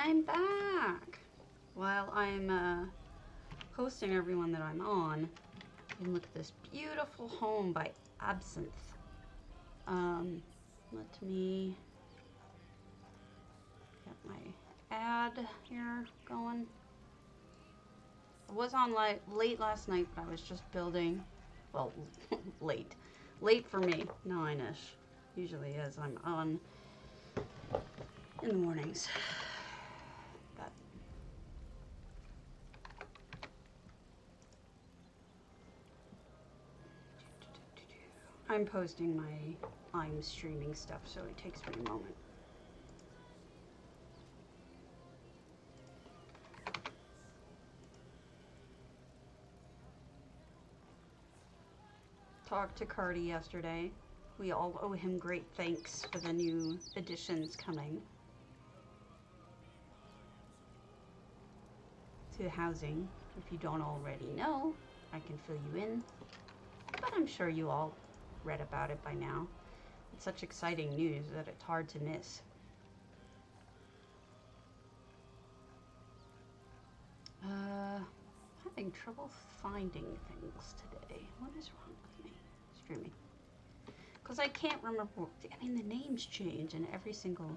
I'm back. While I'm hosting everyone that I'm on, you can look at this beautiful home by Absinthe. Let me get my ad here going. I was on late last night, but I was just building. Well, late. Late for me, 9-ish. Usually is. I'm on in the mornings. But I'm posting I'm streaming stuff, so it takes me a moment. Talked to Cardi yesterday. We all owe him great thanks for the new additions coming to housing. If you don't already know, I can fill you in, but I'm sure you all read about it by now. It's such exciting news that it's hard to miss. Having trouble finding things today. What is wrong with me? Streaming. Because I can't remember. I mean, the names change in every single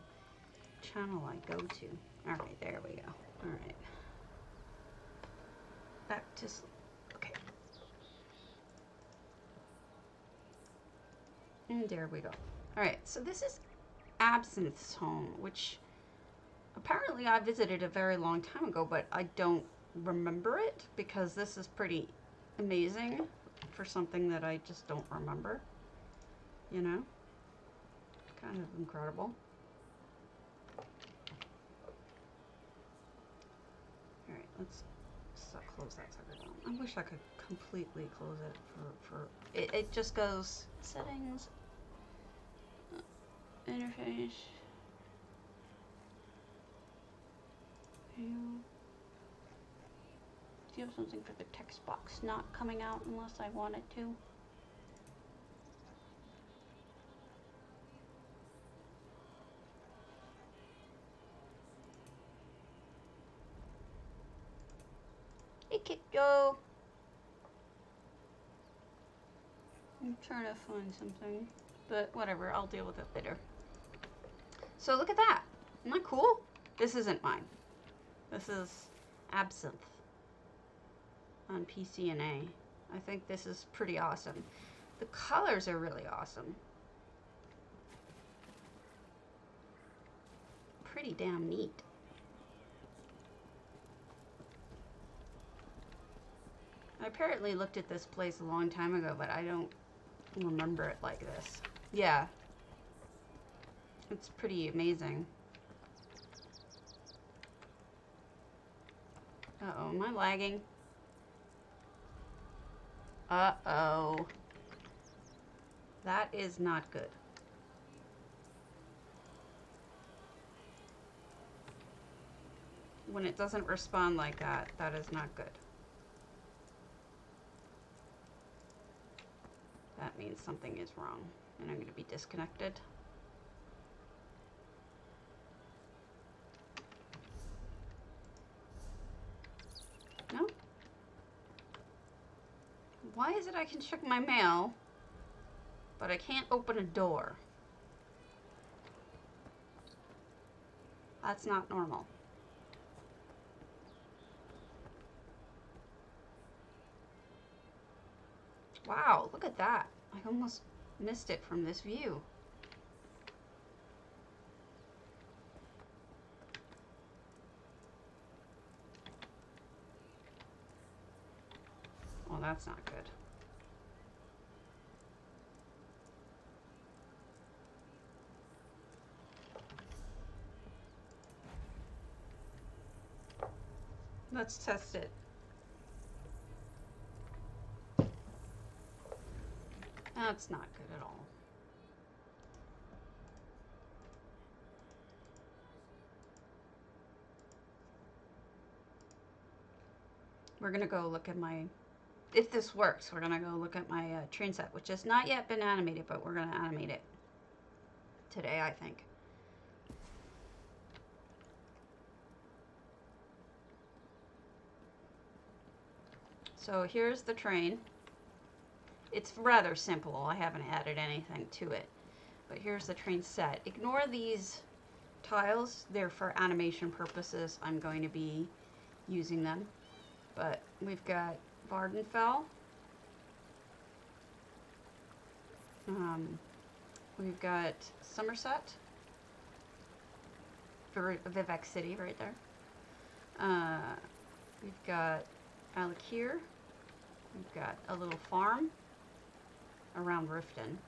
channel I go to. Alright, there we go. Alright. Back to sleep. Okay. And there we go. Alright, so this is Absinthe's home, which apparently I visited a very long time ago, but I don't remember it because this is pretty amazing for something that I just don't remember. You know? Kind of incredible. Alright, let's close that sucker down. I wish I could completely close it for it just goes settings, interface, view. Do you have something for the text box not coming out unless I want it to? Hey, Kiddo. I'm trying to find something, but whatever, I'll deal with it later. So look at that. Isn't that cool? This isn't mine. This is Absinthe on PCNA. I think this is pretty awesome. The colors are really awesome. Pretty damn neat. I apparently looked at this place a long time ago, but I don't remember it like this. Yeah. It's pretty amazing. Uh-oh, am I lagging? Uh-oh. That is not good. When it doesn't respond like that, that is not good. That means something is wrong, and I'm going to be disconnected. No? Why is it I can check my mail, but I can't open a door? That's not normal. Wow, look at that. I almost missed it from this view. Well, that's not good. Let's test it. That's not good at all. We're gonna go look at my, if this works, we're gonna go look at my train set, which has not yet been animated, but we're gonna animate it today, I think. So here's the train. It's rather simple. I haven't added anything to it. But here's the train set. Ignore these tiles. They're for animation purposes. I'm going to be using them. But we've got Vardenfell. We've got Somerset. Vivec City right there. We've got Alakir. We've got a little farm around Riften.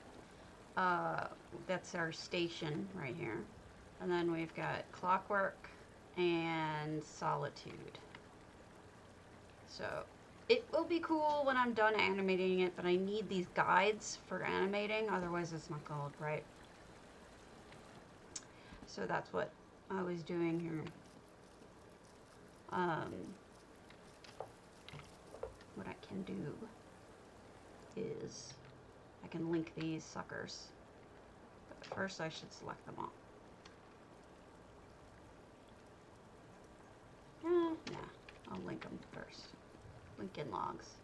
That's our station right here. And then we've got Clockwork and Solitude. So it will be cool when I'm done animating it, but I need these guides for animating, otherwise it's not called right. So that's what I was doing here. What I can do is I can link these suckers. But first I should select them all. Nah, I'll link them first. Link in logs.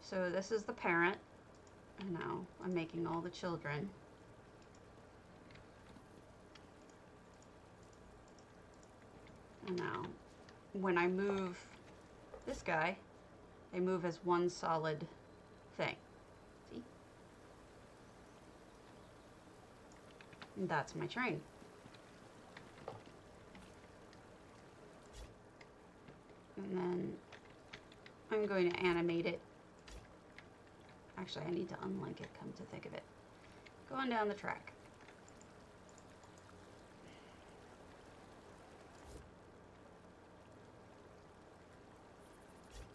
So this is the parent, and now I'm making all the children. And now, when I move this guy, they move as one solid thing. See? And that's my train. And then I'm going to animate it. Actually, I need to unlink it, come to think of it. Going down the track.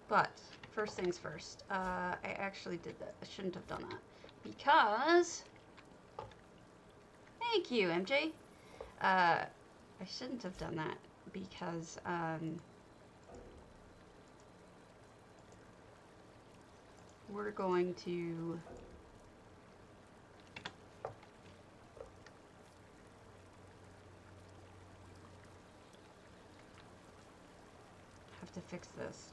But first things first, I actually did that. I shouldn't have done that because, thank you, MJ. I shouldn't have done that because we're going to have to fix this.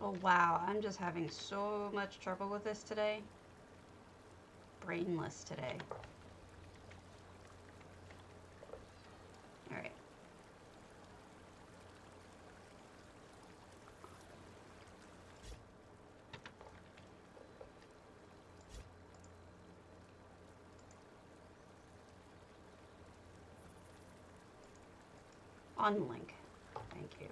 Oh wow, I'm just having so much trouble with this today. Brainless today. Alright. Unlink. Thank you.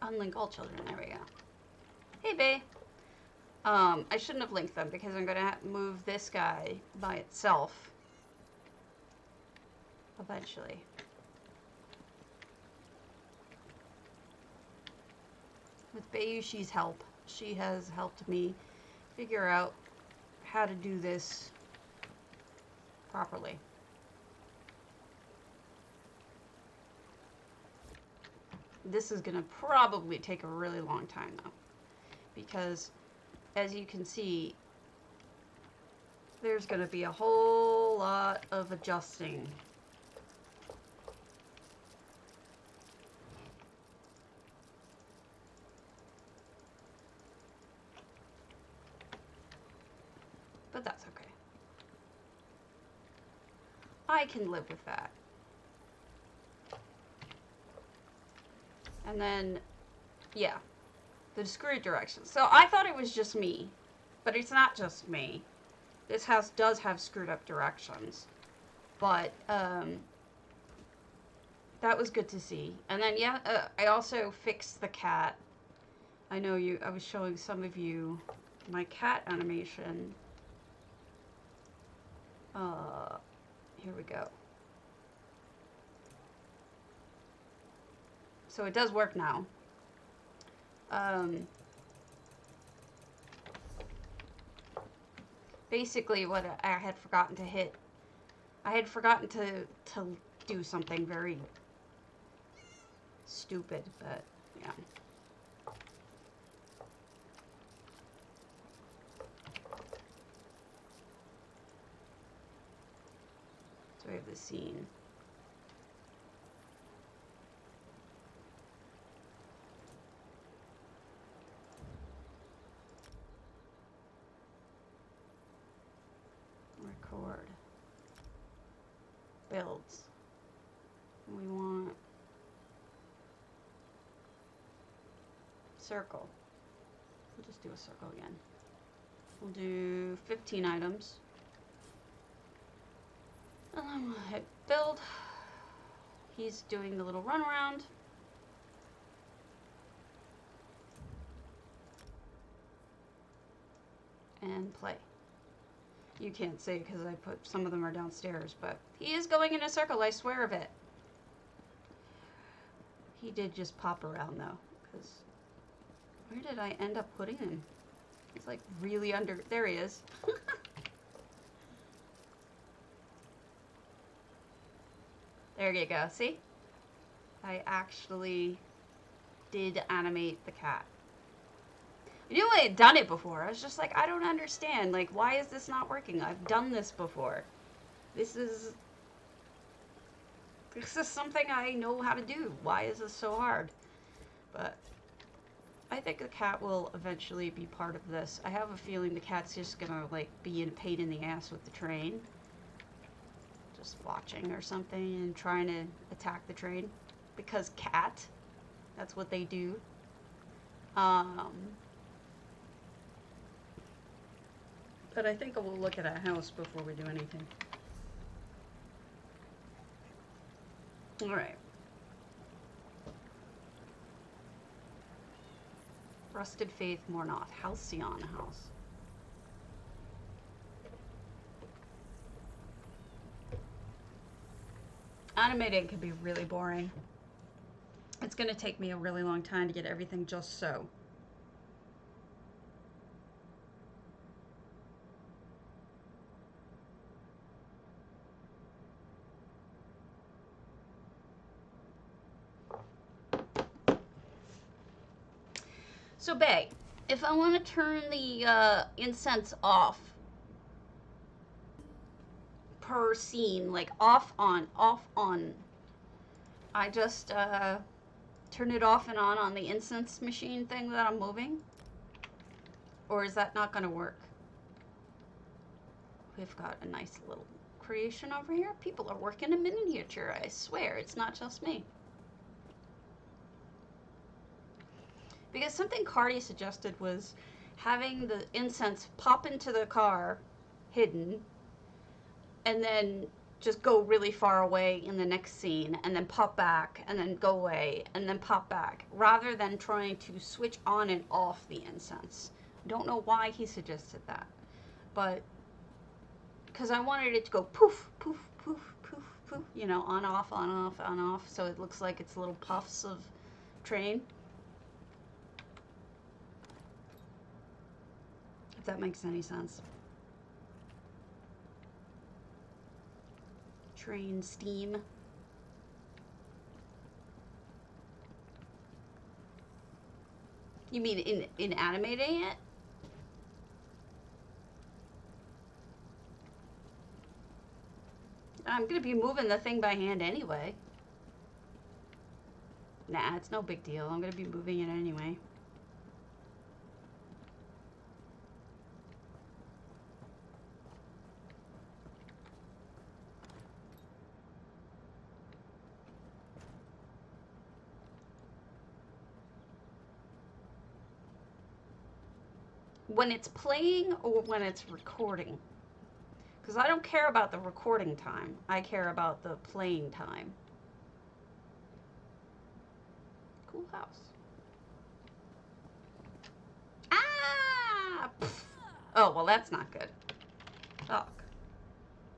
Unlink all children. There we go. Hey, bae. I shouldn't have linked them because I'm going to move this guy by itself eventually. With Bayushi's help, she has helped me figure out how to do this properly. This is going to probably take a really long time though, because as you can see, there's going to be a whole lot of adjusting. But that's okay. I can live with that. And then, yeah, the discrete directions. So I thought it was just me, but it's not just me. This house does have screwed up directions, but that was good to see. And then, yeah, I also fixed the cat. I know I was showing some of you my cat animation. Here we go. So it does work now. basically what I had forgotten to hit. I had forgotten to do something very stupid, but yeah. So we have the scene. Record. Builds. We want circle. We'll just do a circle again. We'll do 15 items. And then we'll hit build. He's doing the little run around. And play. You can't see because I put some of them are downstairs, but he is going in a circle, I swear of it. He did just pop around though, because where did I end up putting him? He's like really under, there he is. There you go, see? I actually did animate the cat. I knew I had done it before. I was just like, I don't understand. Like, why is this not working? I've done this before. This is something I know how to do. Why is this so hard? But I think the cat will eventually be part of this. I have a feeling the cat's just gonna like be in a pain in the ass with the train. Just watching or something and trying to attack the train. Because cat, that's what they do. But I think we'll look at a house before we do anything. Alright. Rusted Faith Mornoth. Halcyon House. Animating can be really boring. It's going to take me a really long time to get everything just so. So, Bae, if I want to turn the incense off per scene, like off, on, I just turn it off and on the incense machine thing that I'm moving? Or is that not going to work? We've got a nice little creation over here. People are working in miniature, I swear. It's not just me. Because something Cardi suggested was having the incense pop into the car, hidden, and then just go really far away in the next scene, and then pop back, and then go away, and then pop back, rather than trying to switch on and off the incense. Don't know why he suggested that, but because I wanted it to go poof, poof, poof, poof, poof, you know, on, off, on, off, on, off, so it looks like it's little puffs of train. If that makes any sense. Train steam. You mean in animating it? I'm gonna be moving the thing by hand anyway. Nah, it's no big deal. I'm gonna be moving it anyway. When it's playing or when it's recording? Because I don't care about the recording time. I care about the playing time. Cool house. Ah! Pfft. Oh, well, that's not good. Fuck.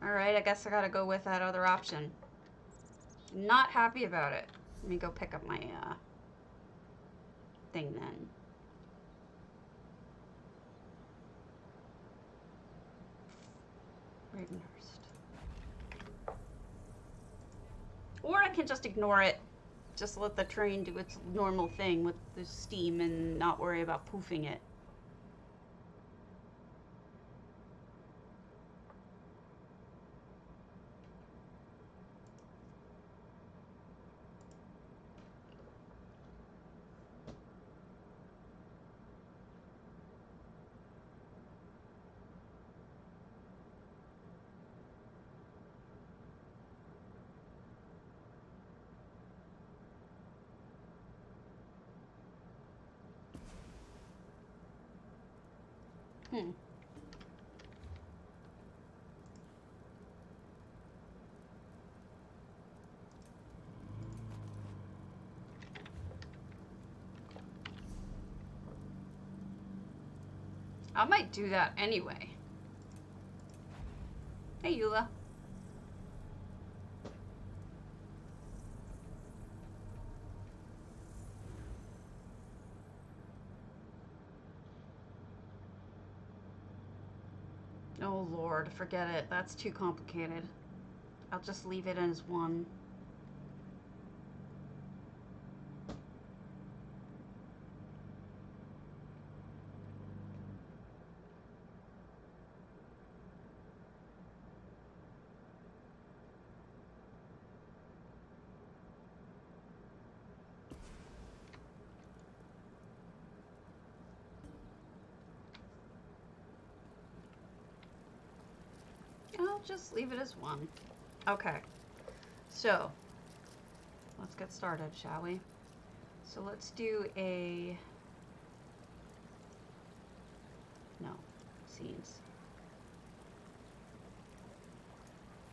Alright, I guess I gotta go with that other option. Not happy about it. Let me go pick up my thing then. Ravenhurst. Or I can just ignore it. Just let the train do its normal thing with the steam and not worry about poofing it. Hmm. I might do that anyway. Hey, Eula. Oh Lord, forget it. That's too complicated. I'll just leave it as one. I'll just leave it as one. Okay. So, let's get started, shall we? So let's do a... No, scenes.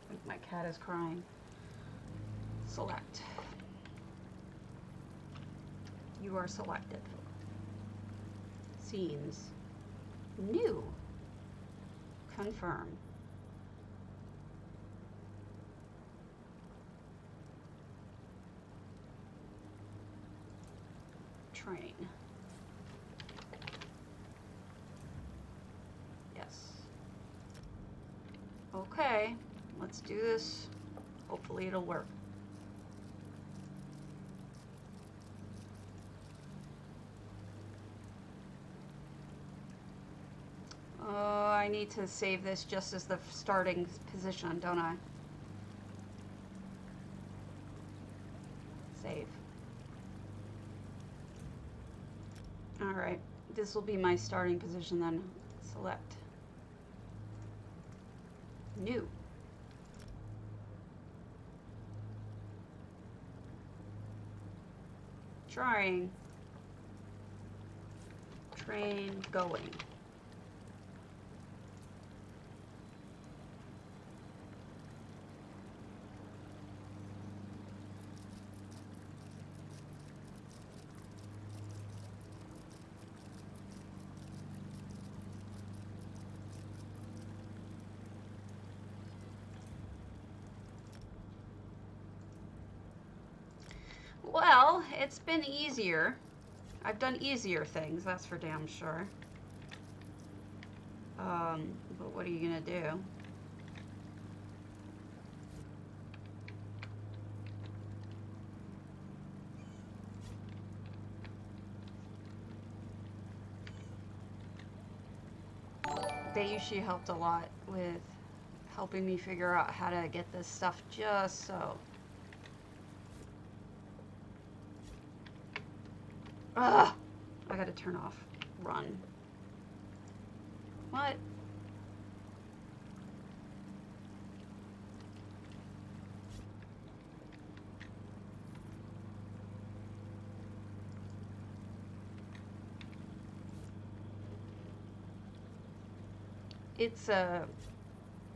I think my cat is crying. Select. You are selected. Scenes. New. Confirm. Train. Yes. Okay, let's do this. Hopefully it'll work. I need to save this just as the starting position, don't I? Save. Alright, this will be my starting position then. Select. New. Trying. Train going. Well, it's been easier. I've done easier things, that's for damn sure. But what are you gonna do? They usually helped a lot with helping me figure out how to get this stuff just so. Ugh! I gotta turn off. Run. What? It's,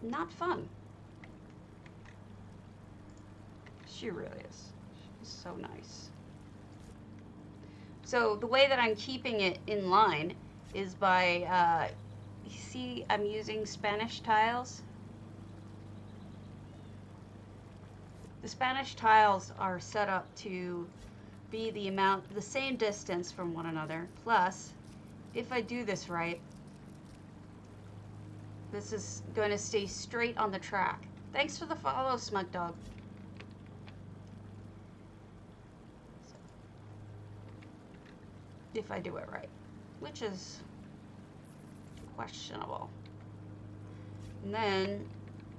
not fun. She really is. She's so nice. So the way that I'm keeping it in line is by, you see I'm using Spanish tiles. The Spanish tiles are set up to be the same distance from one another. Plus, if I do this right, This is going to stay straight on the track. Thanks for the follow, Smug Dog. If I do it right, which is questionable. And then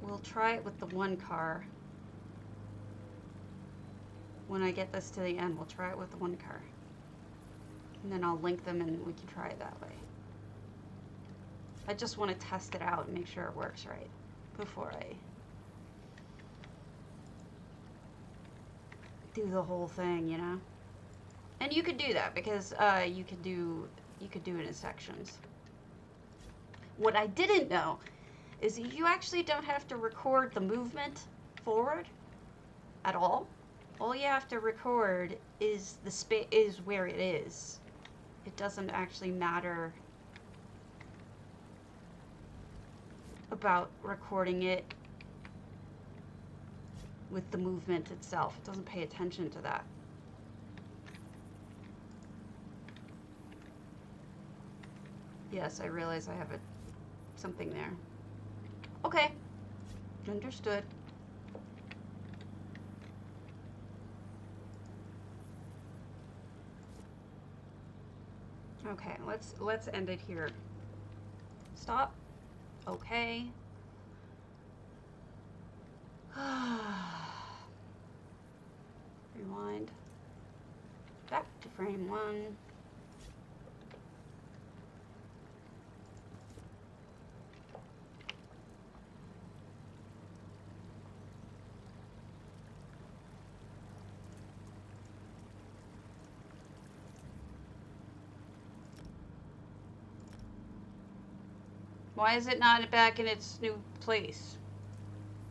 we'll try it with the one car. When I get this to the end, we'll try it with the one car. And then I'll link them and we can try it that way. I just want to test it out and make sure it works right before I do the whole thing, you know? And you could do that because you could do it in sections. What I didn't know is you actually don't have to record the movement forward at all. All you have to record is is where it is. It doesn't actually matter about recording it with the movement itself. It doesn't pay attention to that. Yes, I realize I have something there. Okay, understood. Okay, let's end it here. Stop. Okay. Rewind. Back to frame 1. Why is it not back in its new place?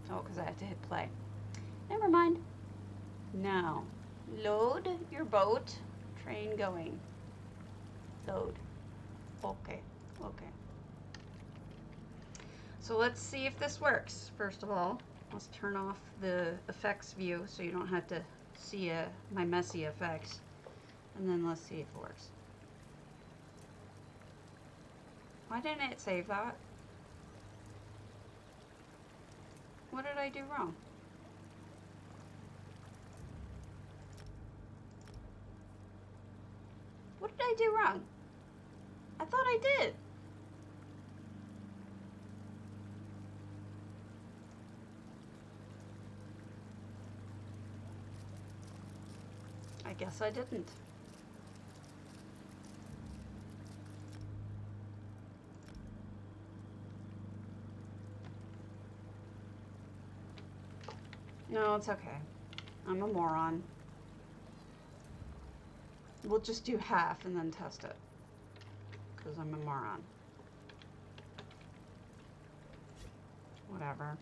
Oh, because I have to hit play. Never mind. Now, load your boat. Train going. Load. Okay. Okay. So let's see if this works. First of all, let's turn off the effects view so you don't have to see my messy effects. And then let's see if it works. Why didn't it save that? What did I do wrong? What did I do wrong? I thought I did. I guess I didn't. No, it's okay. I'm a moron. We'll just do half and then test it. Because I'm a moron. Whatever.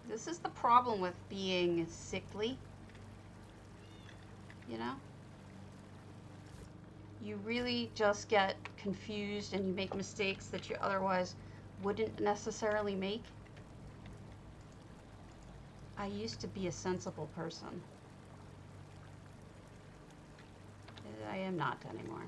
This is the problem with being sickly. You know? You really just get confused and you make mistakes that you otherwise wouldn't necessarily make. I used to be a sensible person. I am not anymore.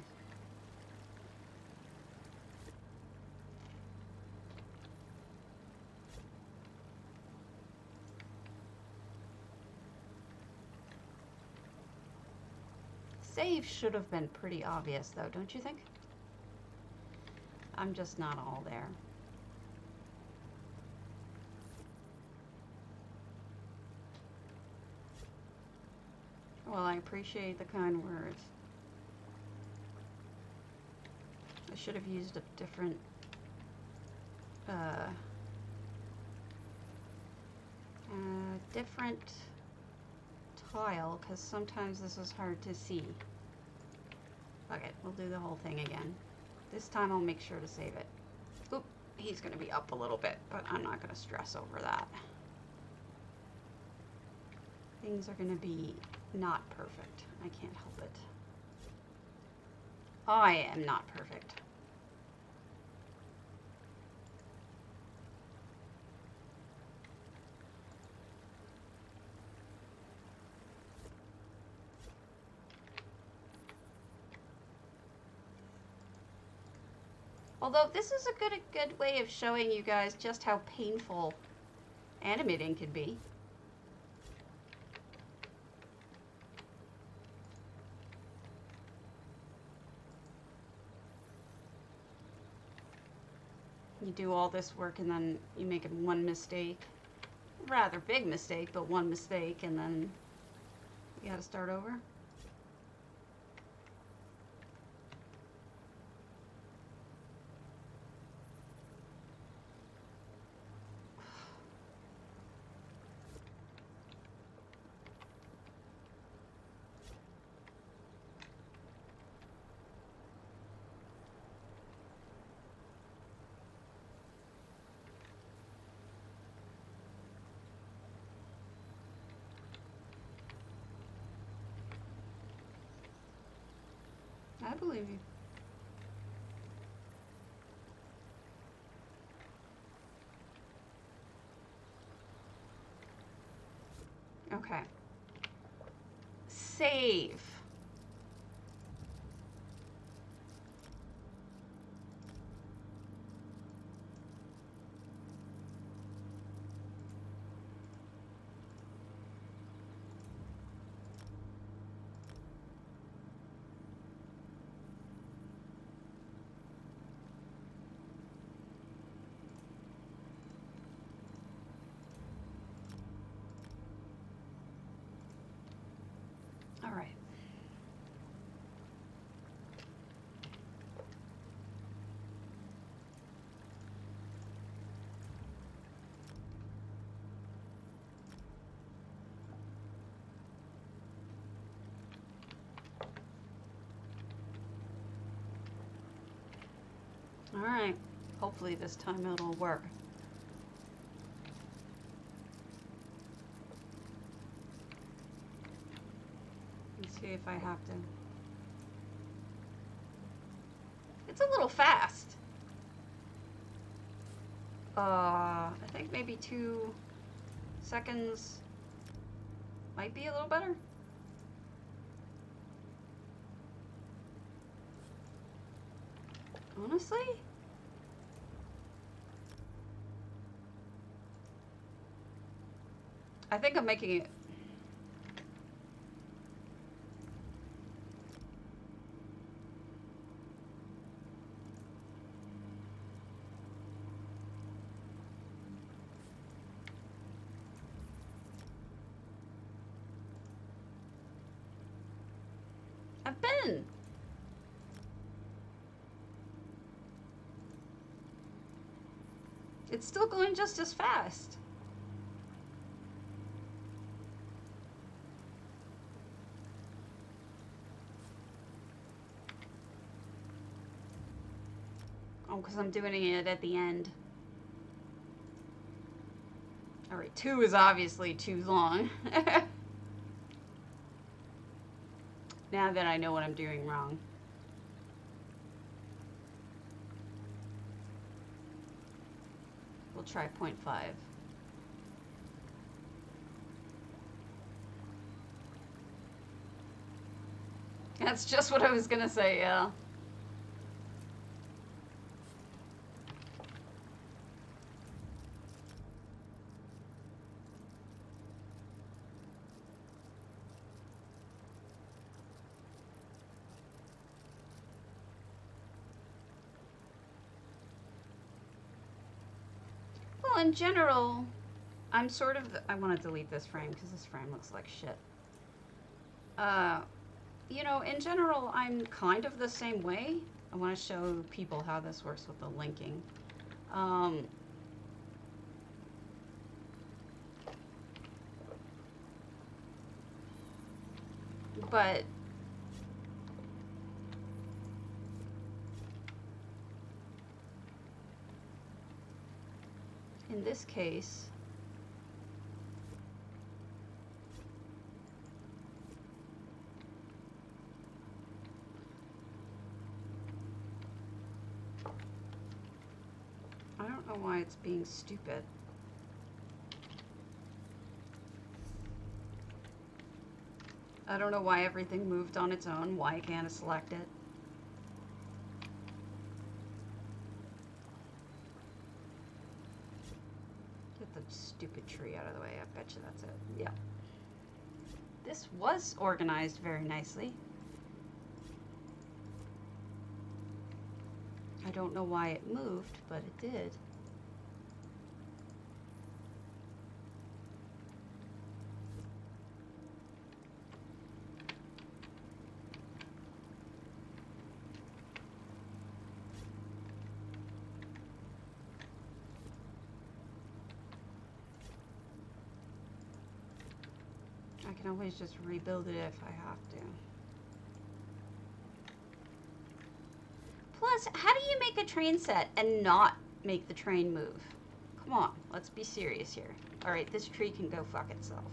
Save should have been pretty obvious though, don't you think? I'm just not all there. Well, I appreciate the kind words. I should have used a different different tile, because sometimes this is hard to see. Okay, we'll do the whole thing again. This time I'll make sure to save it. Oop, he's going to be up a little bit, but I'm not going to stress over that. Things are going to be not perfect. I can't help it. I am not perfect. Although this is a good way of showing you guys just how painful animating can be. You do all this work and then you make one mistake. Rather big mistake, but one mistake, and then you gotta start over. I believe you. Okay. Save. All right. All right. Hopefully this time it'll work. Let's see if I have to. It's a little fast. I think maybe 2 seconds might be a little better. Honestly? I think I'm making it. I've been. It's still going just as fast. Oh, because I'm doing it at the end. Alright, 2 is obviously too long. Now that I know what I'm doing wrong. We'll try 0.5. That's just what I was gonna say, yeah. Well, in general, I'm sort of, I want to delete this frame because this frame looks like shit. You know, in general, I'm kind of the same way. I want to show people how this works with the linking. But in this case, I don't know why it's being stupid. I don't know why everything moved on its own. Why can't I select it? the stupid tree out of the way. I bet you that's it. Yeah. This was organized very nicely. I don't know why it moved, but it did. I can always just rebuild it if I have to. Plus, how do you make a train set and not make the train move? Come on, let's be serious here. Alright, this tree can go fuck itself.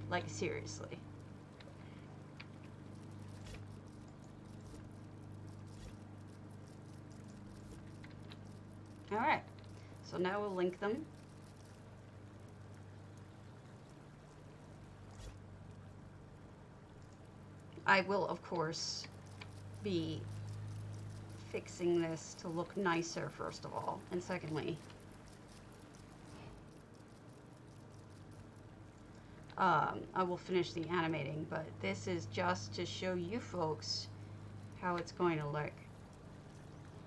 Like, seriously. Alright, so now we'll link them. I will, of course, be fixing this to look nicer, first of all, and secondly, I will finish the animating, but this is just to show you folks how it's going to look.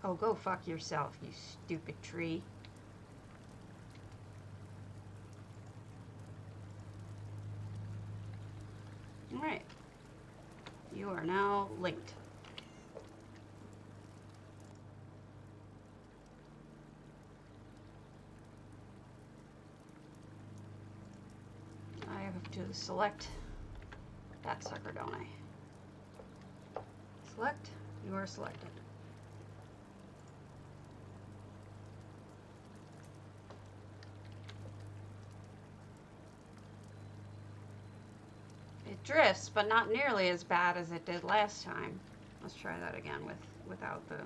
Oh, go fuck yourself, you stupid tree. Alright. You are now linked. I have to select that sucker, don't I? Select. You are selected. It drifts, but not nearly as bad as it did last time. Let's try that again without the...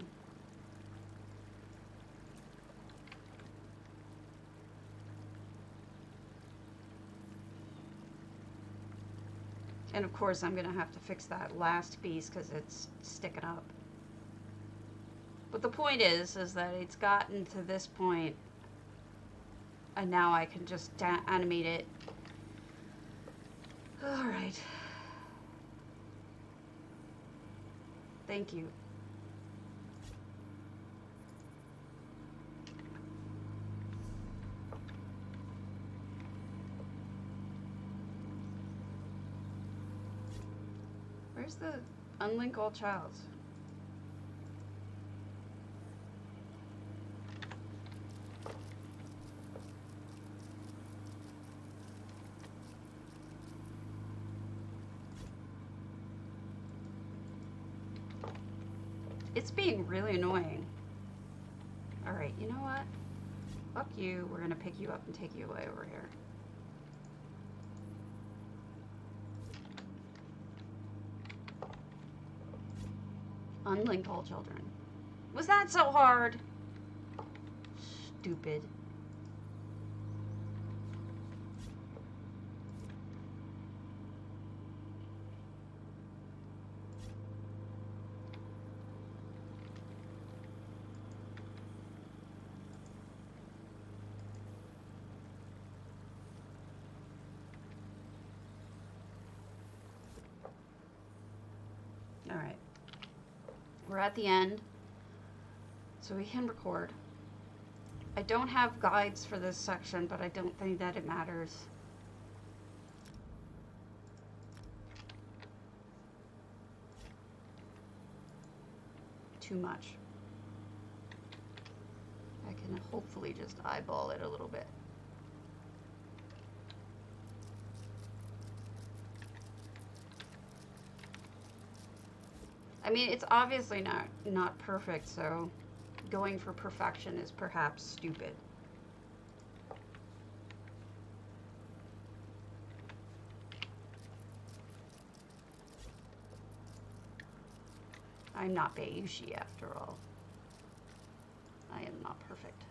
And of course I'm gonna have to fix that last piece because it's sticking up. But the point is that it's gotten to this point and now I can just animate it. Alright. Thank you. Where's the unlink all childs? It's being really annoying. Alright, you know what? Fuck you. We're gonna pick you up and take you away over here. Unlink all children. Was that so hard? Stupid. Alright. We're at the end, so we can record. I don't have guides for this section, but I don't think that it matters. Too much. I can hopefully just eyeball it a little bit. I mean, it's obviously not perfect, so going for perfection is perhaps stupid. I'm not Bayushi after all. I am not perfect.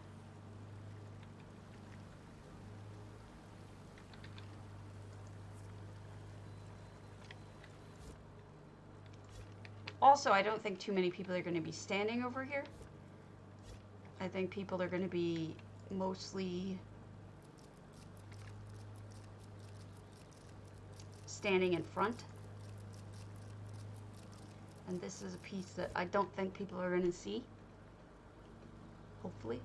Also, I don't think too many people are going to be standing over here. I think people are going to be mostly standing in front. And this is a piece that I don't think people are going to see. Hopefully.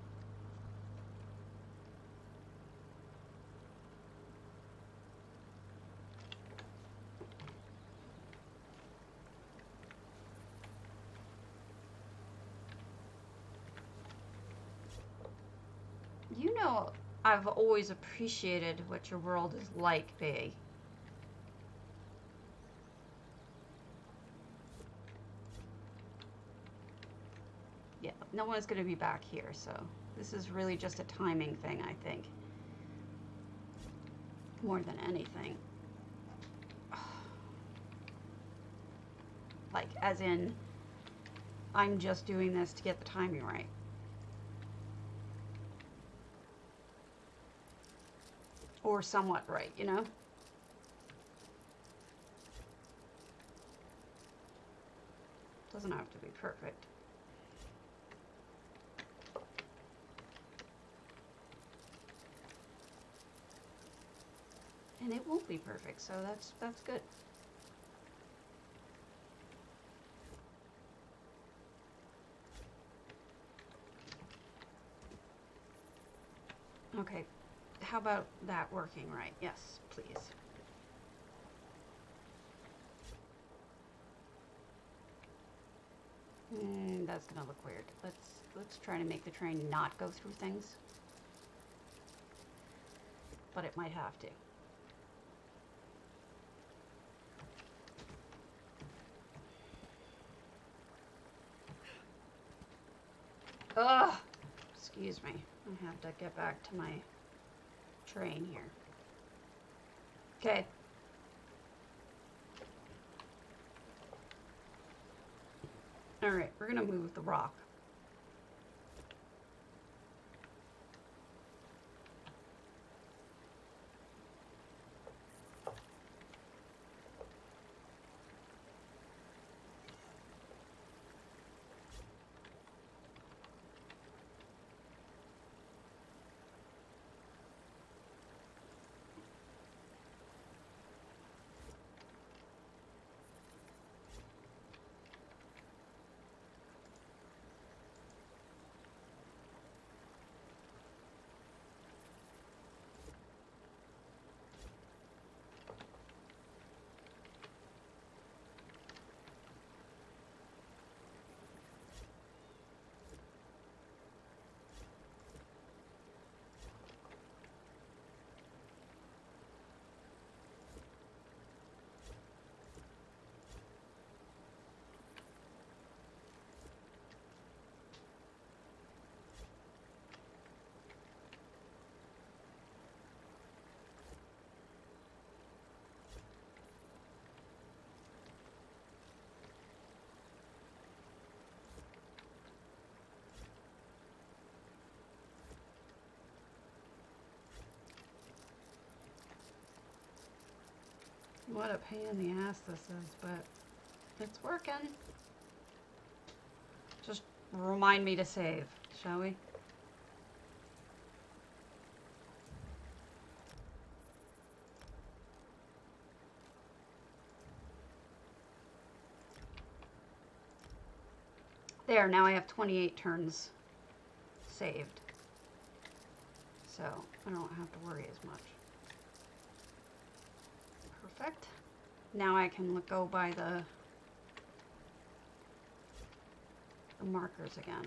You know, I've always appreciated what your world is like, Bay. Yeah, no one's going to be back here, so this is really just a timing thing, I think. More than anything. Like, as in, I'm just doing this to get the timing right. Or somewhat right, you know? Doesn't have to be perfect. And it won't be perfect, so that's good. Okay, how about that working right? Yes, please. That's gonna look weird. Let's try to make the train not go through things. But it might have to. Ugh! Excuse me. I have to get back to my train here. Okay. Alright, we're gonna move the rock. What a pain in the ass this is, but it's working. Just remind me to save, shall we? There, now I have 28 turns saved. So I don't have to worry as much. Perfect. Now I can go by the markers again.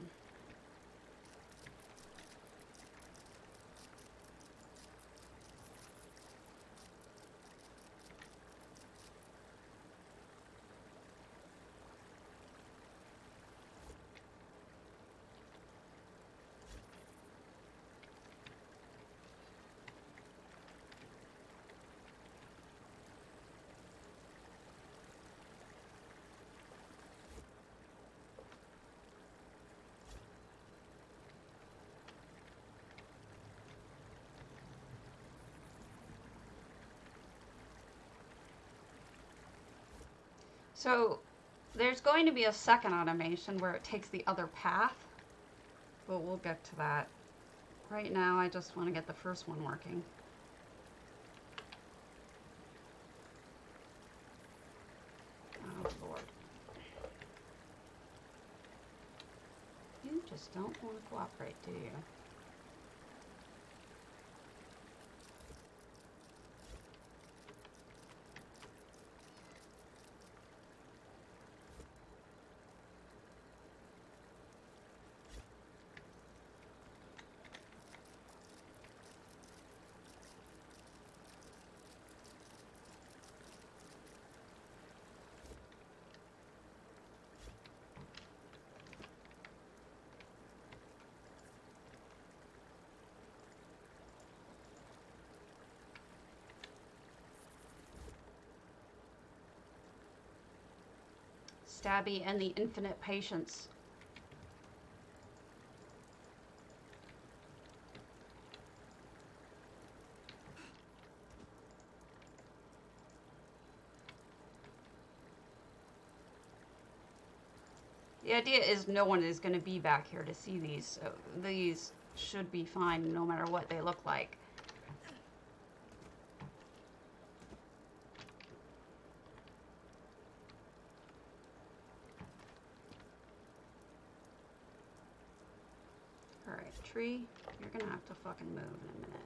So there's going to be a second automation where it takes the other path, but we'll get to that. Right now I just want to get the first one working. want to cooperate, do you? Stabby and the infinite patience. The idea is no one is going to be back here to see these, so these should be fine no matter what they look like. Alright, tree, you're going to have to fucking move in a minute.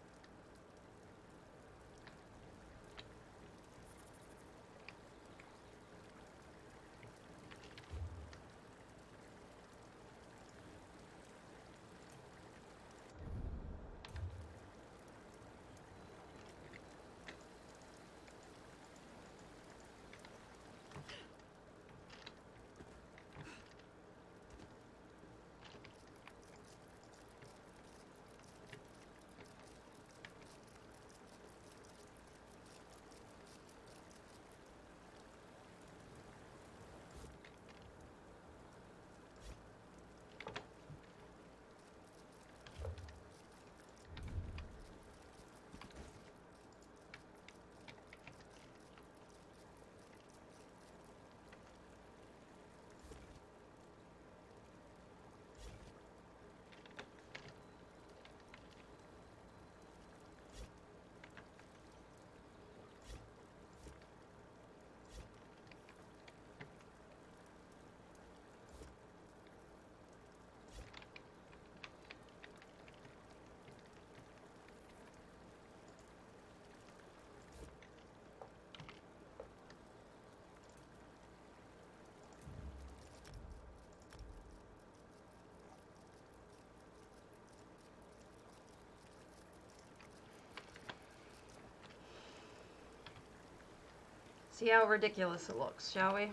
See how ridiculous it looks, shall we?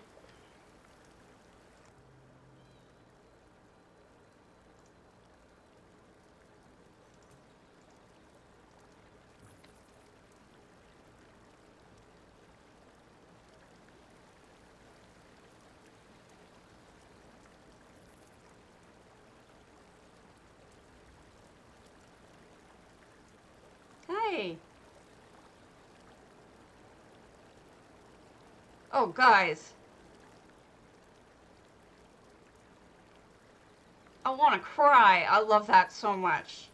Hey! Oh, guys. I want to cry. I love that so much.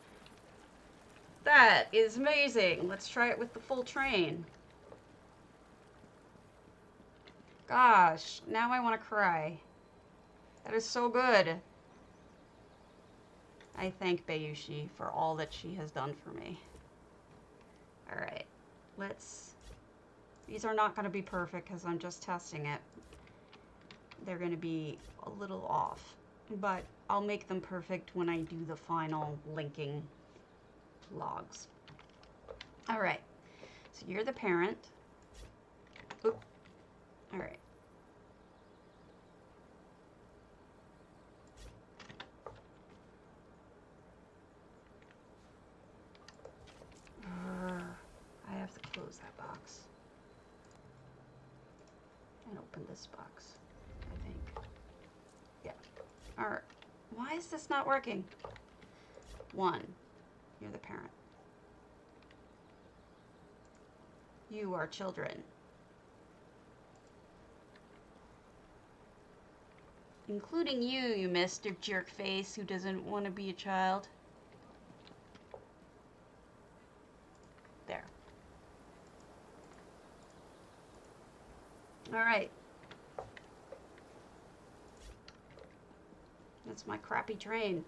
That is amazing. Let's try it with the full train. Gosh, now I want to cry. That is so good. I thank Bayushi for all that she has done for me. Alright, let's... These are not going to be perfect because I'm just testing it. They're going to be a little off. But I'll make them perfect when I do the final linking logs. Alright, so you're the parent. Oop. Alright. I have to close that box. And open this box, I think. Yeah. Alright. Why is this not working? 1. You're the parent. You are children. Including you, you Mr. Jerkface who doesn't want to be a child. There. Alright. That's my crappy train.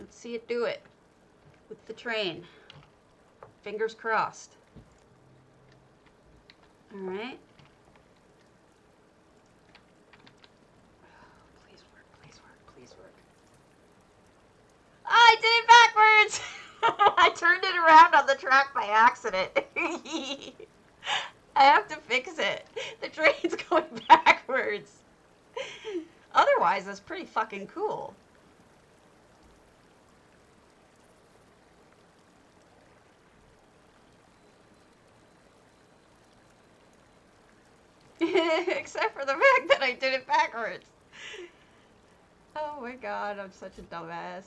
Let's see it do it with the train. Fingers crossed. All right. Please work, please work, please work. I did it backwards! I turned it around on the track by accident. I have to fix it. The train's going backwards. Otherwise, that's pretty fucking cool. Except for the fact that I did it backwards. Oh my god, I'm such a dumbass.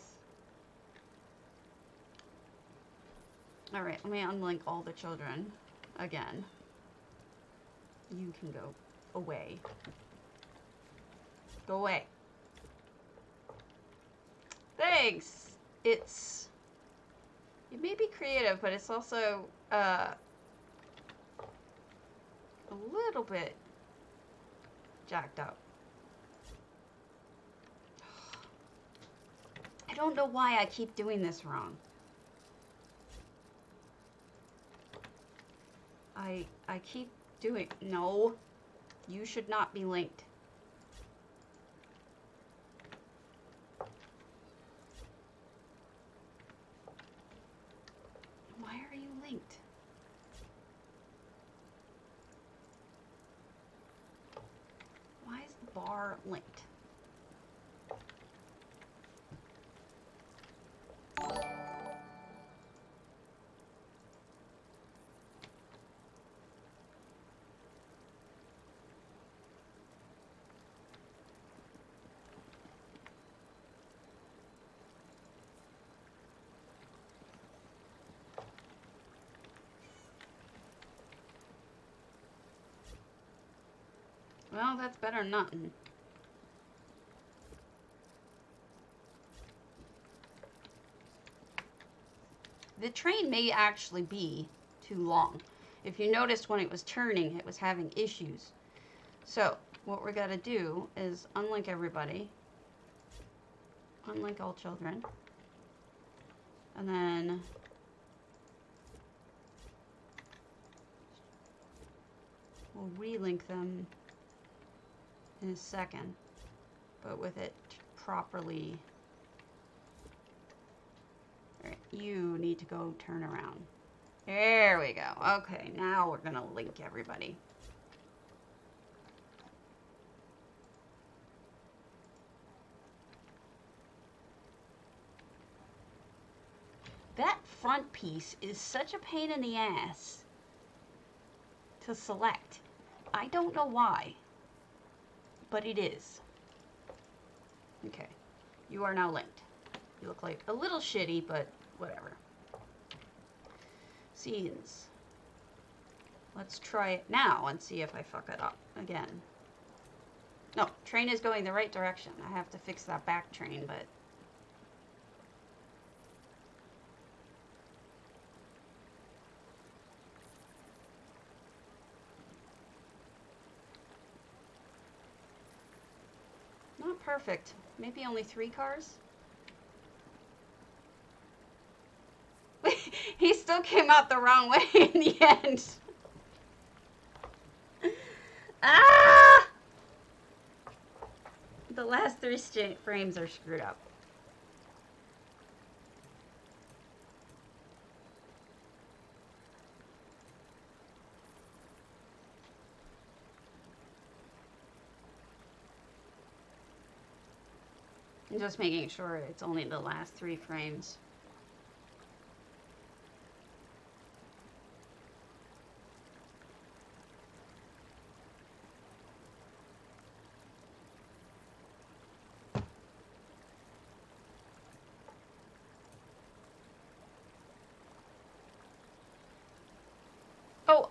Alright, let me unlink all the children again. You can go away. Go away. Thanks! It may be creative, but it's also a little bit jacked up. I don't know why I keep doing this wrong. I keep doing... No. You should not be linked. Why are you linked? Why is the bar linked? Well, that's better than nothing. The train may actually be too long. If you noticed when it was turning, it was having issues. So, what we're going to do is unlink everybody. Unlink all children. And then... we'll relink them in a second, but with it properly. All right, you need to go turn around. There we go. Okay, now we're gonna link everybody. That front piece is such a pain in the ass to select. I don't know why, but it is. Okay, you are now linked. You look like a little shitty, but whatever. Scenes. Let's try it now and see if I fuck it up again. No, train is going the right direction. I have to fix that back train, but... not perfect. Maybe only 3 cars? He still came out the wrong way in the end. Ah! The last 3 frames are screwed up. I'm just making sure it's only the last 3 frames. Oh,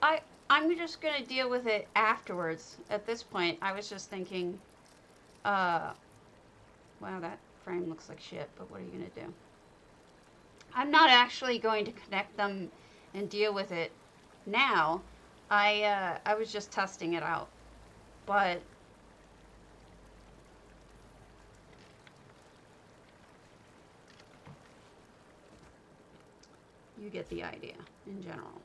I'm just gonna deal with it afterwards. At this point, I was just thinking, wow, that frame looks like shit, but what are you gonna do? I'm not actually going to connect them and deal with it now. I was just testing it out, but you get the idea in general.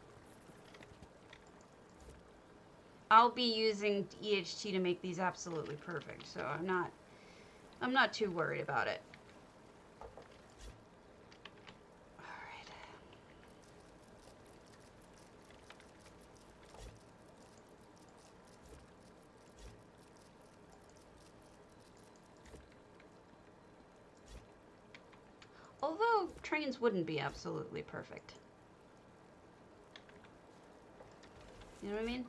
I'll be using EHT to make these absolutely perfect, so I'm not too worried about it. All right. Although trains wouldn't be absolutely perfect. You know what I mean?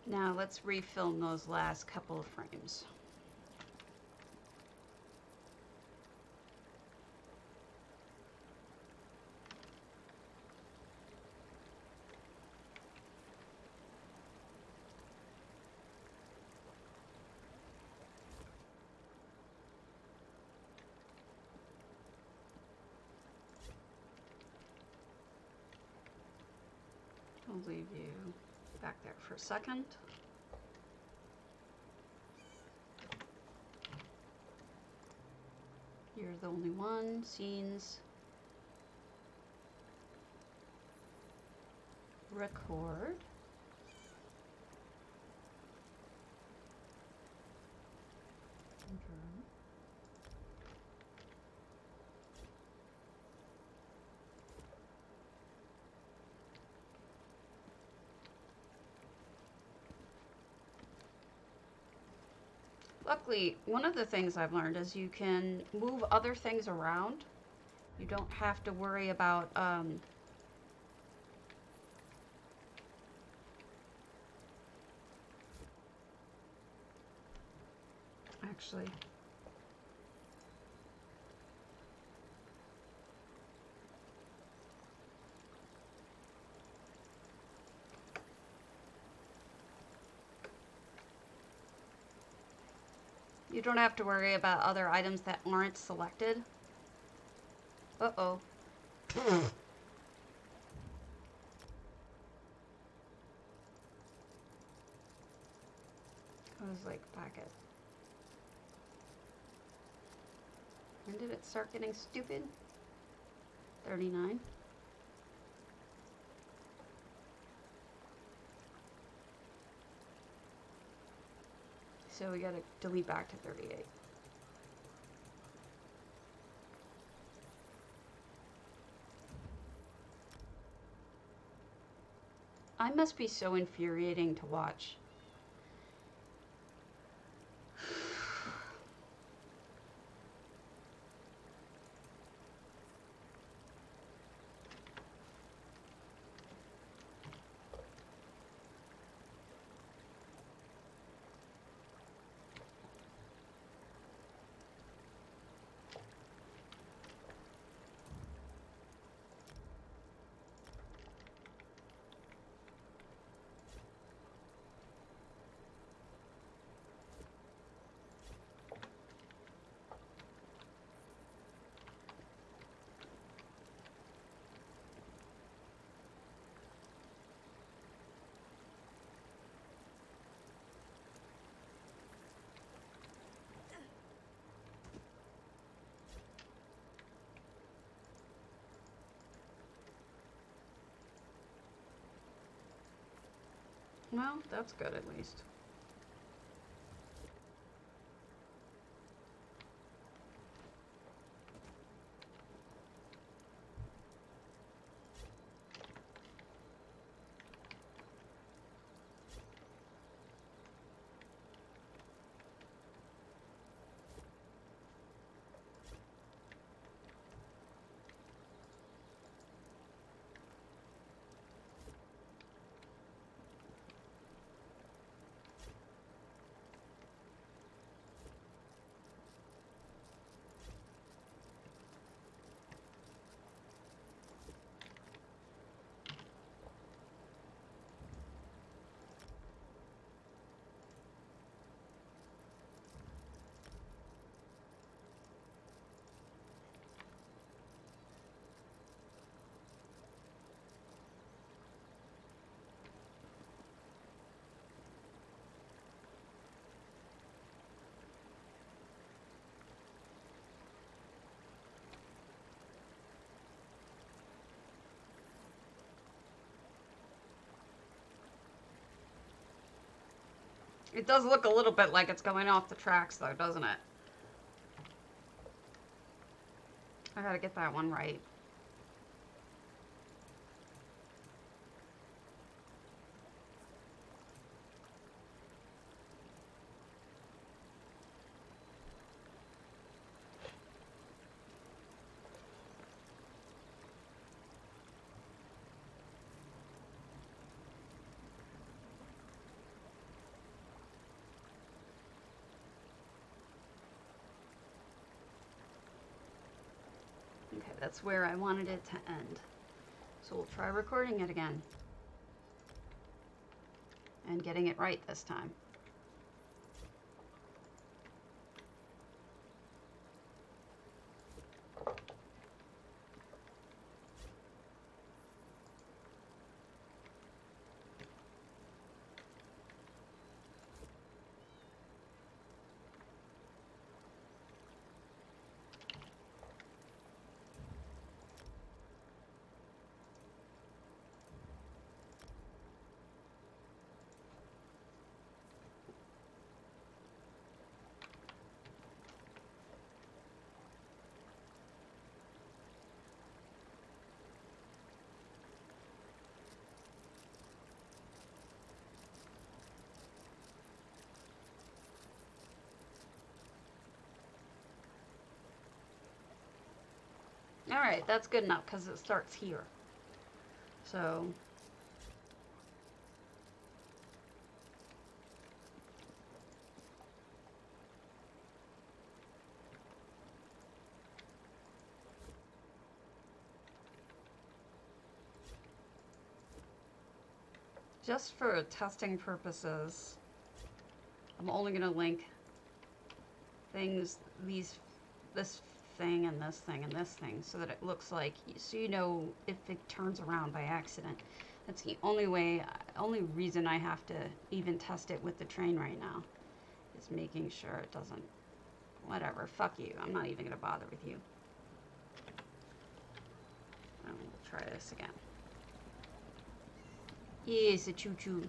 Now let's refilm those last couple of frames. I'll leave you back there for a second. You're the only one. Scenes. Record. Confirm. Luckily, one of the things I've learned is you can move other things around. You don't have to worry about actually. You don't have to worry about other items that aren't selected. Uh-oh. I was like, packet. When did it start getting stupid? 39. So we gotta delete back to 38. I must be so infuriating to watch. Well, that's good at least. It does look a little bit like it's going off the tracks, though, doesn't it? I gotta get that one right. Okay, that's where I wanted it to end. So we'll try recording it again. And getting it right this time. Alright, that's good enough because it starts here. So just for testing purposes, I'm only going to link things, this thing and this thing and this thing, so that it looks like, so you know if it turns around by accident. That's the only reason I have to even test it with the train right now, is making sure it doesn't, whatever, fuck you, I'm not even going to bother with you. And we'll try this again. Yes, a choo-choo.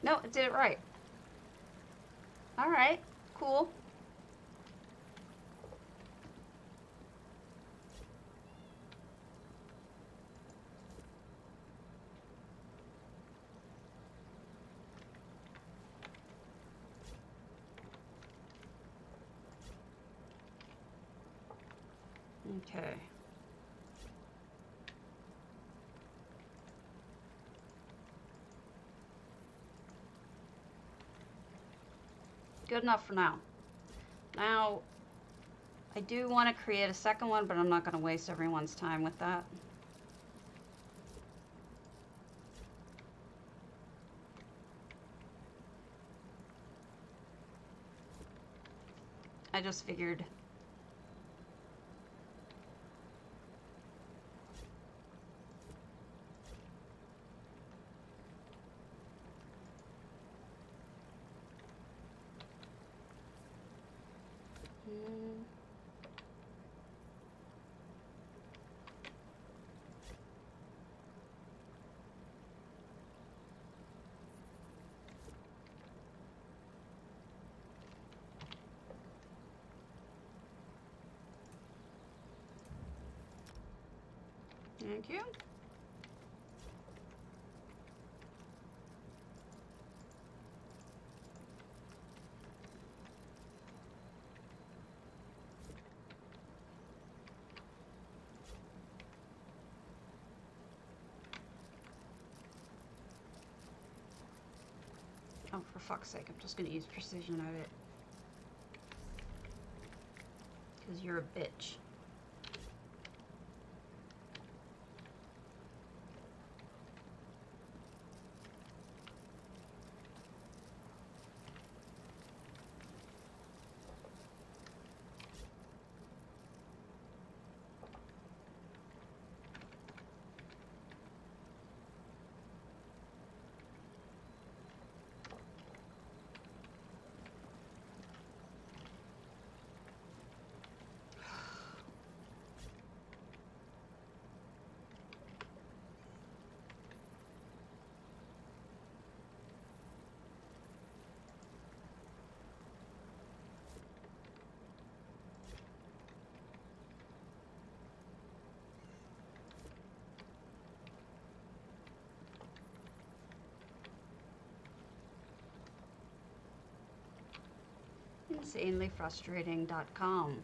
No, it did it right. Alright, cool. Okay. Good enough for now. Now, I do want to create a second one, but I'm not going to waste everyone's time with that. I just figured. Thank you. Oh, for fuck's sake, I'm just going to use Precision Edit. Because you're a bitch. insanelyfrustrating.com.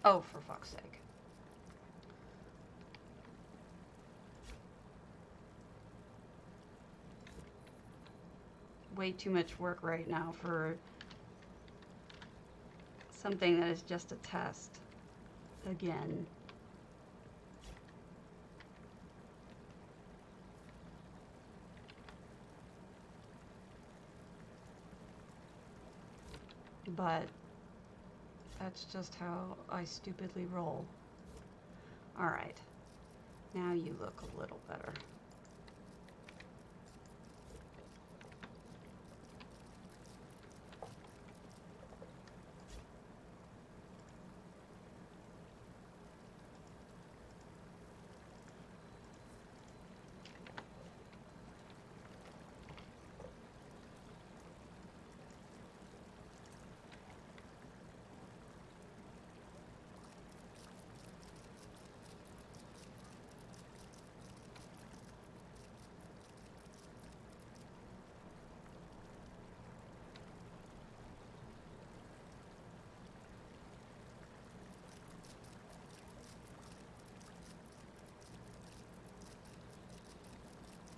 Oh, for fuck's sake. Way too much work right now for something that is just a test. Again. But that's just how I stupidly roll. Alright. Now you look a little better.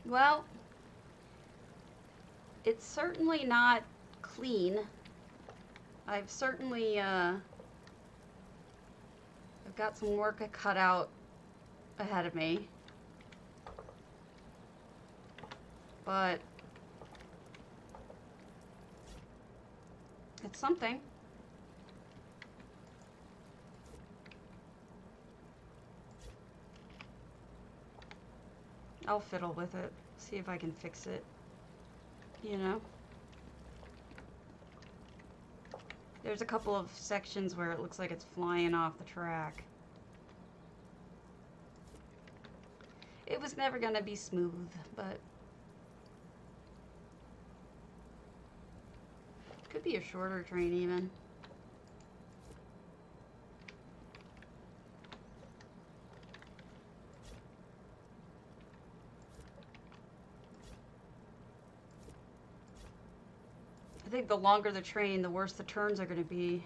Well, it's certainly not clean. I've certainly, I've got some work cut out ahead of me. But it's something. I'll fiddle with it, see if I can fix it, you know? There's a couple of sections where it looks like it's flying off the track. It was never gonna be smooth, but it could be a shorter train even. I think the longer the train, the worse the turns are going to be.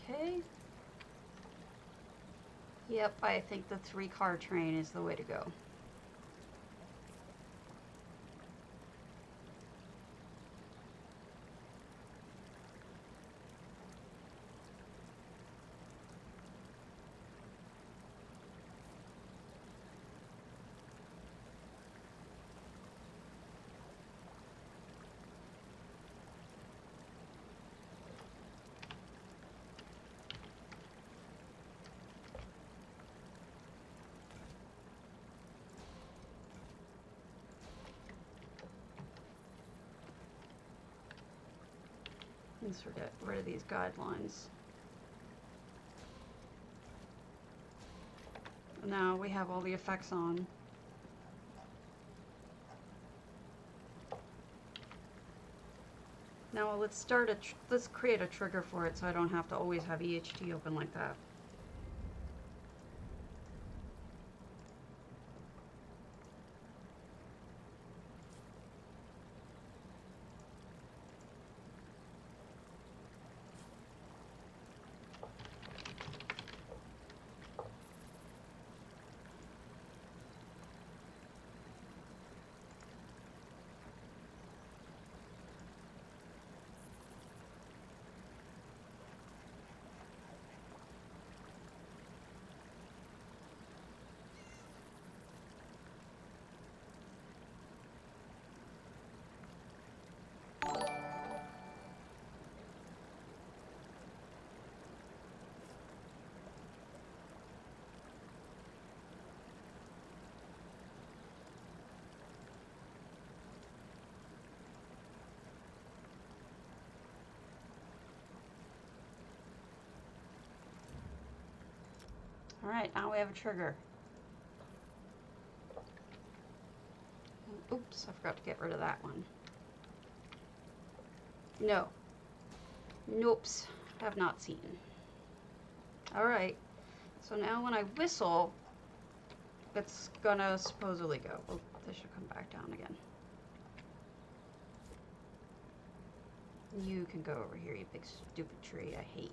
Okay. Yep, I think the 3-car train is the way to go. Let's get rid of these guidelines. Now we have all the effects on. Now let's let's create a trigger for it so I don't have to always have EHT open like that. All right, now we have a trigger. Oops, I forgot to get rid of that one. No. Nopes. Have not seen. All right. So now when I whistle, it's gonna supposedly go. Oh, this should come back down again. You can go over here, you big stupid tree I hate.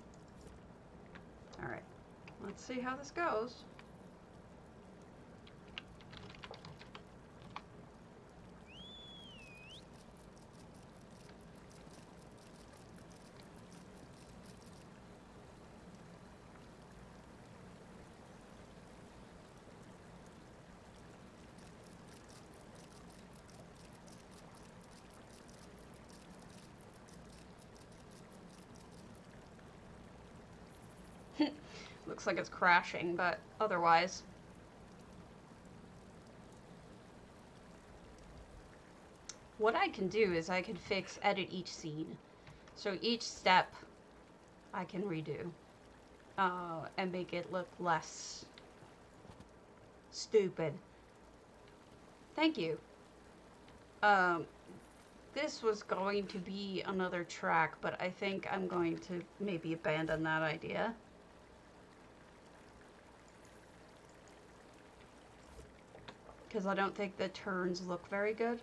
All right. Let's see how this goes. Looks like it's crashing, but otherwise. What I can do is I can edit each scene. So each step I can redo and make it look less stupid. Thank you. This was going to be another track, but I think I'm going to maybe abandon that idea. Because I don't think the turns look very good.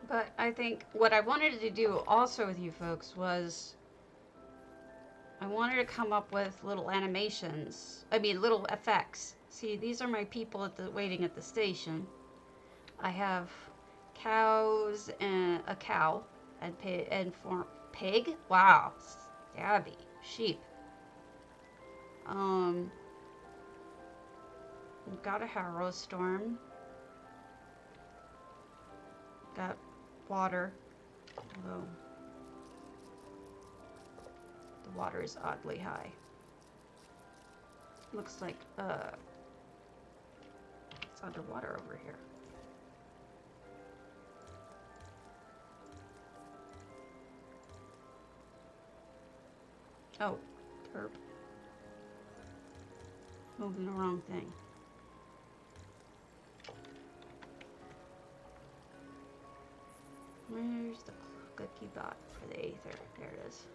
But I think what I wanted to do also with you folks was I wanted to come up with little animations. I mean, little effects. See, these are my people waiting at the station. I have cows and a cow and pig. Wow, stabby sheep. We've got a harrow storm. Got water. Although the water is oddly high. Looks like it's underwater over here. Oh, derp. Moving the wrong thing. Where's the cookie pot for the aether? There it is.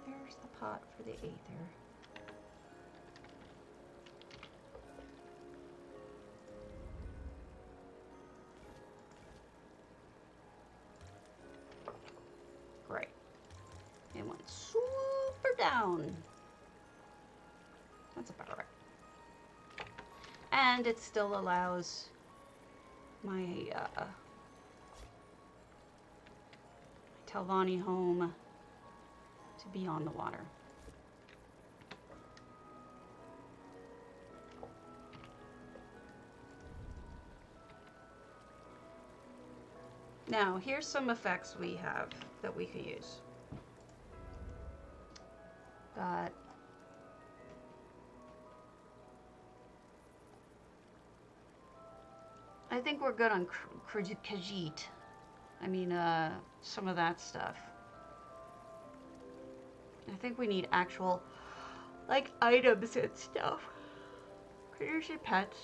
There's the pot for the aether. Great. It went super down. That's about right. And it still allows my Telvanni home to be on the water. Now, here's some effects we have that we could use. Got I think we're good on Khajiit. I mean, some of that stuff. I think we need actual, like, items and stuff. Here's your pets.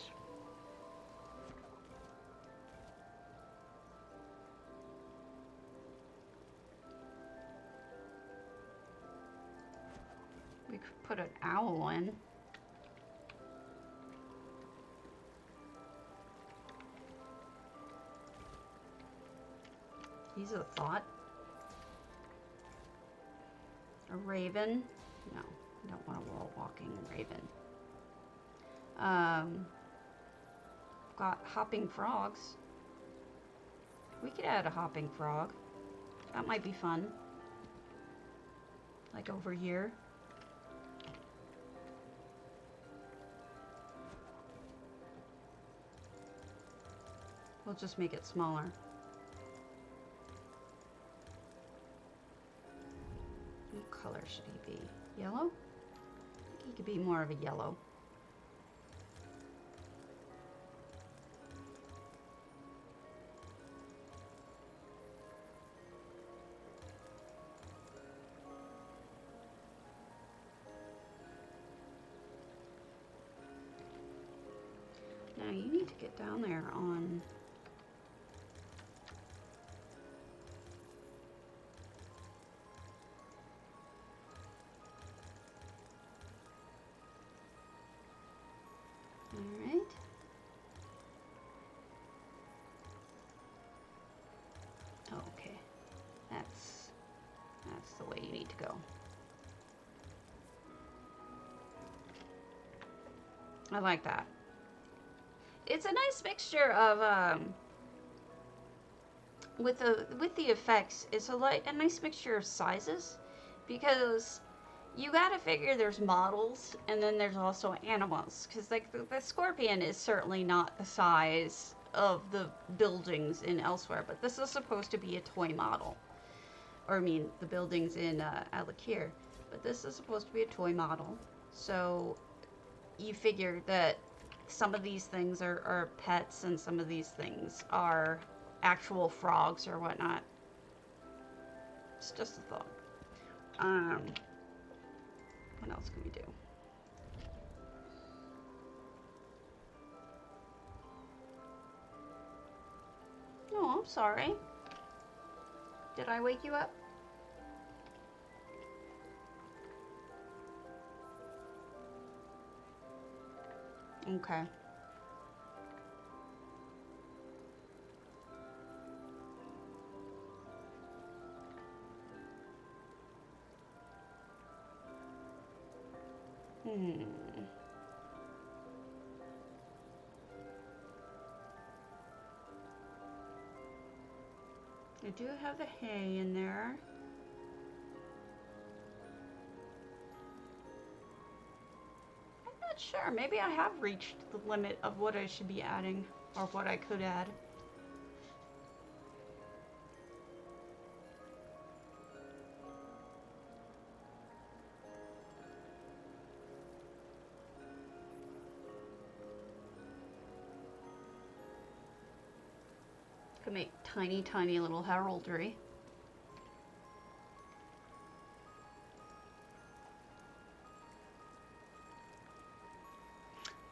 We could put an owl in. He's a thought. A raven. No, I don't want a wall-walking raven. Got hopping frogs. We could add a hopping frog. That might be fun. Like over here. We'll just make it smaller. What color should he be? Yellow? I think he could be more of a yellow. Now you need to get down there on the way you need to go. I like that. It's a nice mixture of with the effects. It's a nice mixture of sizes, because you gotta figure there's models and then there's also animals, because like the scorpion is certainly not the size of the buildings in Elsewhere, but this is supposed to be a toy model. Or I mean, the buildings in Alakir, but this is supposed to be a toy model. So you figure that some of these things are pets and some of these things are actual frogs or whatnot. It's just a thought. What else can we do? No, I'm sorry. Did I wake you up? Okay. I do have the hay in there. I'm not sure. Maybe I have reached the limit of what I should be adding, or what I could add. Could make tiny, tiny little heraldry.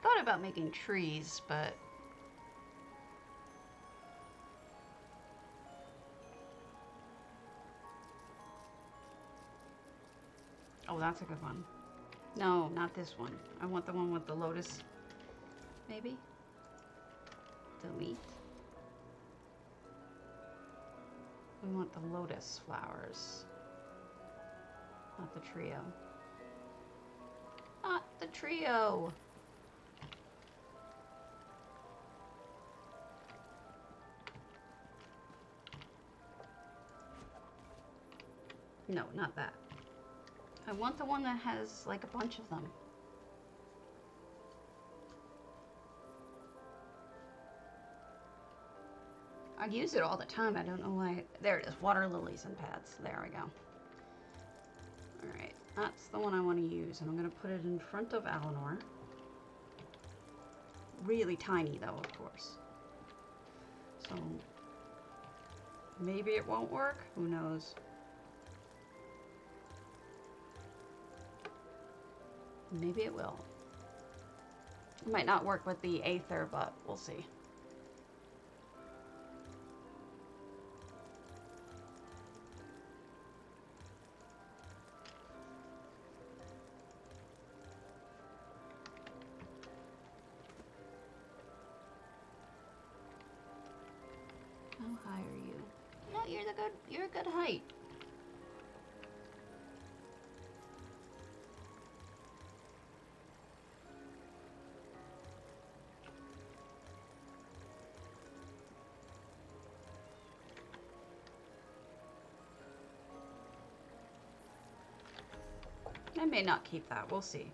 Thought about making trees, but oh, that's a good one. No, not this one. I want the one with the lotus, maybe? Delete. We want the lotus flowers, not the trio. Not the trio! No, not that. I want the one that has like a bunch of them. I use it all the time. I don't know why. There it is. Water lilies and pads. There we go. Alright. That's the one I want to use. And I'm going to put it in front of Eleanor. Really tiny, though, of course. So, maybe it won't work. Who knows? Maybe it will. It might not work with the Aether, but we'll see. How high are you? No, you're a good height. I may not keep that. We'll see.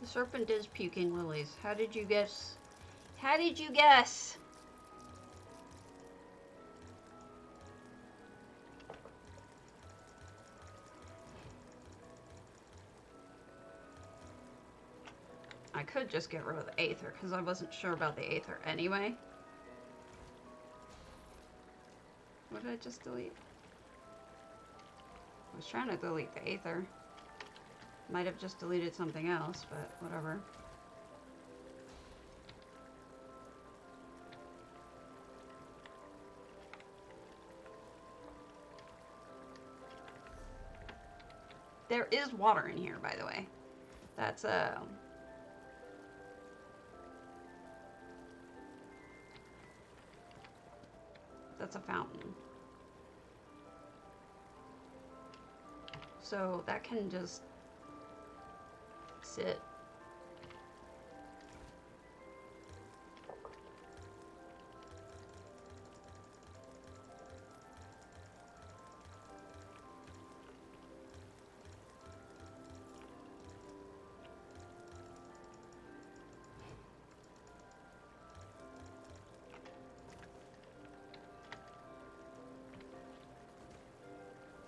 The serpent is puking lilies. How did you guess? How did you guess? I could just get rid of the Aether, because I wasn't sure about the Aether anyway. What did I just delete? I was trying to delete the Aether. Might have just deleted something else, but whatever. There is water in here, by the way. That's a fountain. So that can just sit.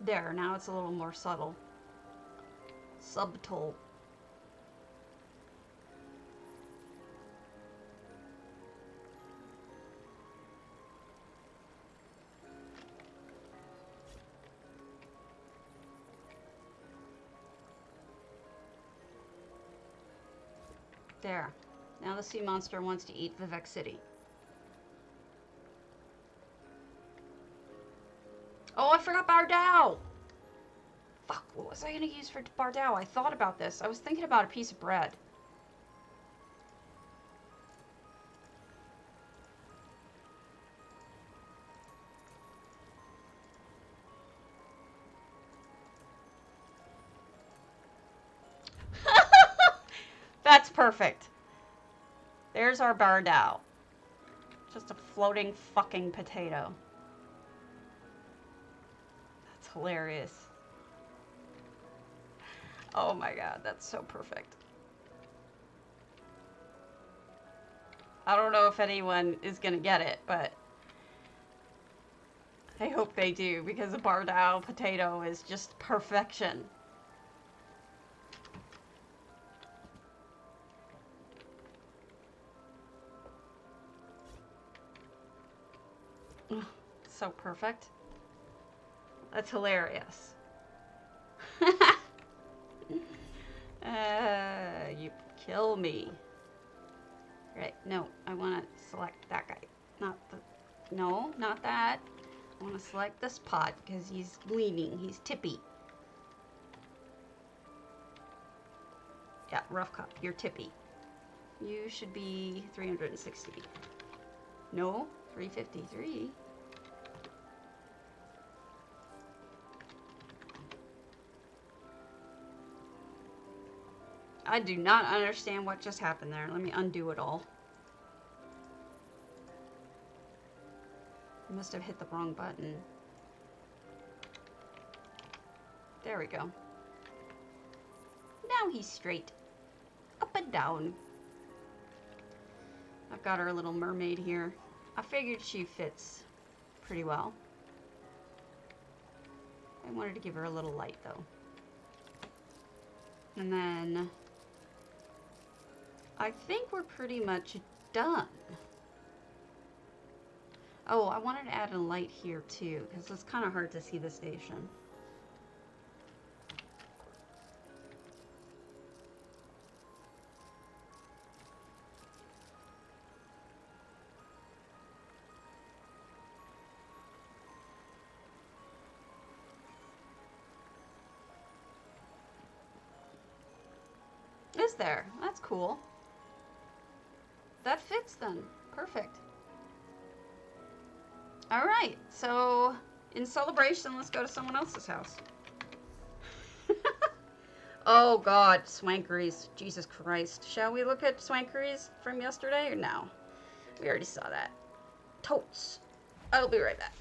There, now it's a little more subtle. Subtle. There. Now the sea monster wants to eat Vivec City. Oh, I forgot Bardao! Fuck, what was I gonna use for Bardao? I thought about this. I was thinking about a piece of bread. That's perfect. There's our Bardao. Just a floating fucking potato. That's hilarious. Oh my god, that's so perfect. I don't know if anyone is gonna get it, but I hope they do, because a Bardao potato is just perfection. So perfect. That's hilarious. You kill me. Right, no, I want to select that guy. Not the, no, not that. I want to select this pot because he's leaning, he's tippy. Yeah, rough cup, you're tippy. You should be 360. No, 353. I do not understand what just happened there. Let me undo it all. I must have hit the wrong button. There we go. Now he's straight. Up and down. I've got our little mermaid here. I figured she fits pretty well. I wanted to give her a little light though. And then I think we're pretty much done. Oh, I wanted to add a light here too, because it's kind of hard to see the station. Is there? That's cool. That fits then. Perfect. All right, so in celebration, let's go to someone else's house. Oh God, Swankeries. Jesus Christ. Shall we look at Swankeries from yesterday or no? We already saw that. Totes. I'll be right back.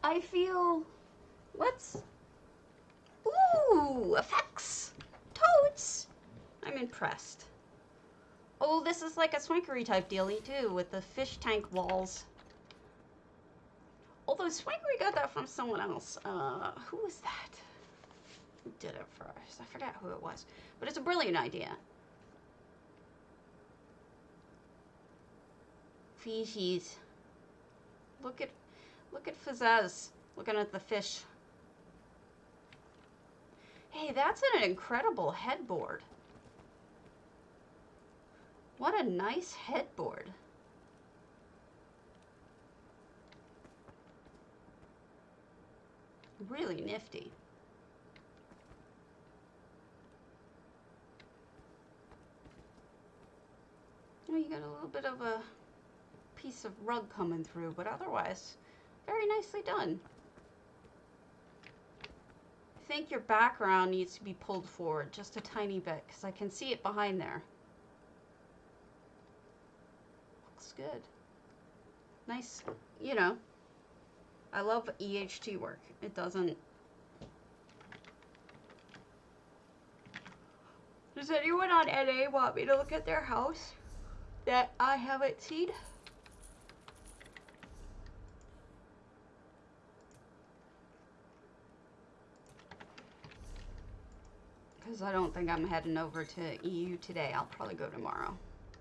I feel... What's... Ooh, effects! Totes! I'm impressed. Oh, this is like a Swankery type dealie too, with the fish tank walls. Although Swankery got that from someone else. Who was that? Who did it first? I forgot who it was. But it's a brilliant idea. Fishies. Look at Fazaz looking at the fish. Hey, that's an incredible headboard. What a nice headboard. Really nifty. Oh, you got a little bit of a piece of rug coming through, but otherwise, very nicely done. I think your background needs to be pulled forward just a tiny bit, because I can see it behind there. Looks good. Nice, you know. I love EHT work. It doesn't... Does anyone on NA want me to look at their house that I haven't seen? Because I don't think I'm heading over to EU today. I'll probably go tomorrow.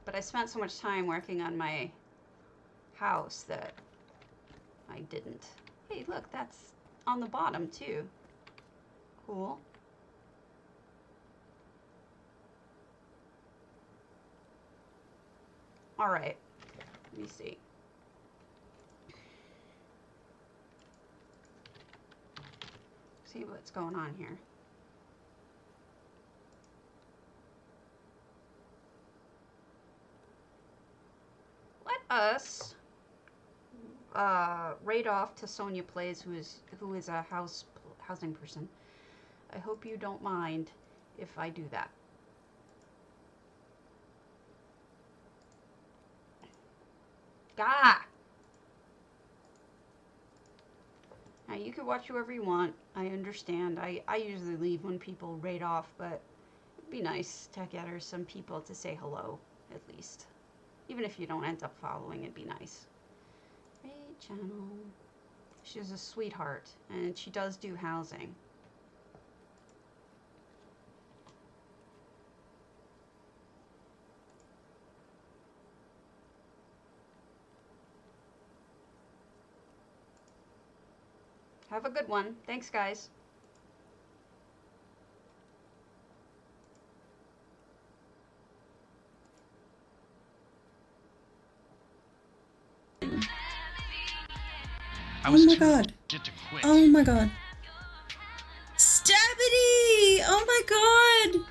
But I spent so much time working on my house that I didn't. Hey, look, that's on the bottom too. Cool. All right, let me see. See what's going on here. Let us raid off to Sonia Plays, who is a housing person. I hope you don't mind if I do that. Gah! You can watch whoever you want. I understand. I usually leave when people raid off, but it'd be nice to get her some people to say hello, at least. Even if you don't end up following, it'd be nice. Raid channel. She's a sweetheart, and she does do housing. Have a good one. Thanks, guys. Oh my god. Oh my god. Stabity! Oh my god!